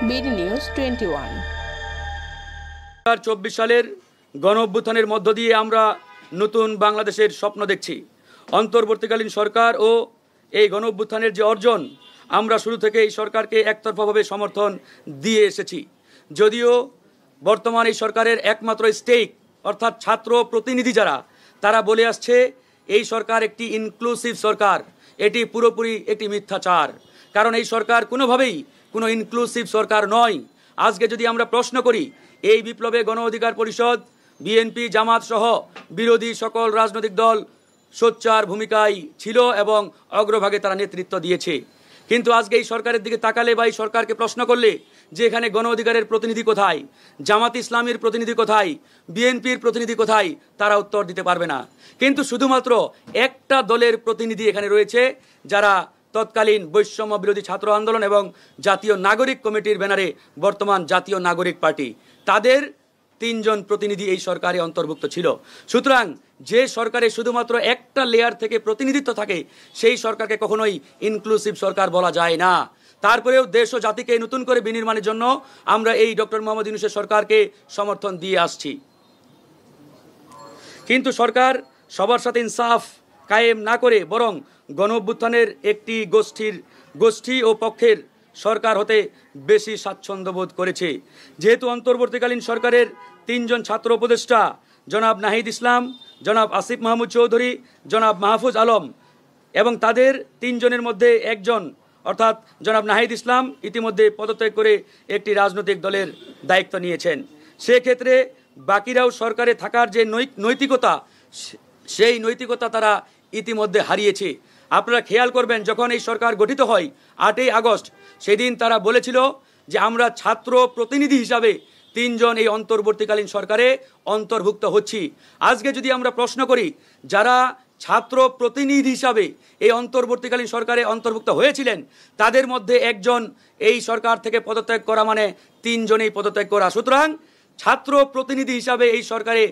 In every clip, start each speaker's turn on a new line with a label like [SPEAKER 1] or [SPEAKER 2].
[SPEAKER 1] BD news 21।
[SPEAKER 2] 2024 সালের গণ অভ্যুত্থানের মধ্য দিয়ে আমরা নতুন বাংলাদেশের স্বপ্ন দেখছি। অন্তর্বর্তীকালীন সরকার ও এই গণ অভ্যুত্থানের যে অর্জন, আমরা শুরু থেকে এই সরকারকে একতরফাভাবে সমর্থন দিয়ে এসেছি। যদিও বর্তমান এই সরকারের একমাত্র স্টেক অর্থাৎ ছাত্র প্রতিনিধি যারা, তারা বলে আসছে এই সরকার একটি ইনক্লুসিভ সরকার। এটি পুরোপুরি একটি মিথ্যাচার, কারণ এই সরকার কোনোভাবেই কোনো ইনক্লুসিভ সরকার নয়। আজকে যদি আমরা প্রশ্ন করি, এই বিপ্লবে গণ অধিকার পরিষদ, বিএনপি, জামাত সহ বিরোধী সকল রাজনৈতিক দল সোচ্চার ভূমিকায় ছিল এবং অগ্রভাগে তারা নেতৃত্ব দিয়েছে। কিন্তু আজকে এই সরকারের দিকে তাকালে বা এই সরকারকে প্রশ্ন করলে যে এখানে গণ অধিকারের প্রতিনিধি কোথায়, জামাত ইসলামীর প্রতিনিধি কোথায়, বিএনপির প্রতিনিধি কোথায়, তারা উত্তর দিতে পারবে না। কিন্তু শুধুমাত্র একটা দলের প্রতিনিধি এখানে রয়েছে, যারা তৎকালীন বৈষম্য বিরোধী ছাত্র আন্দোলন এবং জাতীয় নাগরিক কমিটির ব্যানারে বর্তমান জাতীয় নাগরিক পার্টি, তাদের 3 জন প্রতিনিধি এই সরকারে অন্তর্ভুক্ত ছিল। সুতরাং যে সরকারে শুধুমাত্র একটা লেয়ার থেকে প্রতিনিধিত্ব থাকে, সেই সরকারকে কখনোই ইনক্লুসিভ সরকার বলা যায় না। তারপরেও দেশ ও জাতিকে নতুন করে বিনির্মাণের জন্য আমরা এই ডক্টর মোহাম্মদ ইউনূসের সরকারকে সমর্থন দিয়ে আসছি। কিন্তু সরকার সবার সাথে ইনসাফ কায়েম না করে বরং গণ অভ্যুত্থানের একটি গোষ্ঠী ও পক্ষের সরকার হতে বেশি স্বাচ্ছন্দ্য বোধ করেছে। যেহেতু অন্তর্বর্তীকালীন সরকারের 3 জন ছাত্র উপদেষ্টা, জনাব নাহিদ ইসলাম, জনাব আসিফ মাহমুদ চৌধুরী, জনাব মাহফুজ আলম, এবং তাদের 3 জনের মধ্যে একজন অর্থাৎ জনাব নাহিদ ইসলাম ইতিমধ্যে পদত্যাগ করে একটি রাজনৈতিক দলের দায়িত্ব নিয়েছেন। সেক্ষেত্রে বাকিরাও সরকারে থাকার যে নৈতিকতা, সেই নৈতিকতা তারা ইতিমধ্যে হারিয়েছে। আপনারা খেয়াল করবেন, যখন এই সরকার গঠিত হয় 8ই আগস্ট, সেদিন তারা বলেছিল যে আমরা ছাত্র প্রতিনিধি হিসাবে 3 জন এই অন্তর্বর্তীকালীন সরকারে অন্তর্ভুক্ত হচ্ছি। আজকে যদি আমরা প্রশ্ন করি, যারা ছাত্র প্রতিনিধি হিসাবে এই অন্তর্বর্তীকালীন সরকারে অন্তর্ভুক্ত হয়েছিলেন, তাদের মধ্যে একজন এই সরকার থেকে পদত্যাগ করা মানে 3 জনেই পদত্যাগ করা। সুতরাং ছাত্র প্রতিনিধি হিসাবে এই সরকারে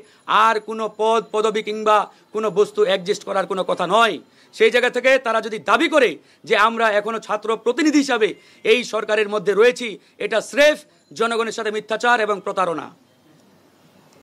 [SPEAKER 2] আর কোনো পদ পদবি কিংবা কোনো বস্তু অ্যাডজাস্ট করার কোনো কথা নয়। সেই জায়গা থেকে তারা যদি দাবি করে যে আমরা এখনো ছাত্র প্রতিনিধি হিসাবে এই সরকারের মধ্যে রয়েছি, এটা স্রেফ জনগণের সাথে মিথ্যাচার এবং প্রতারণা।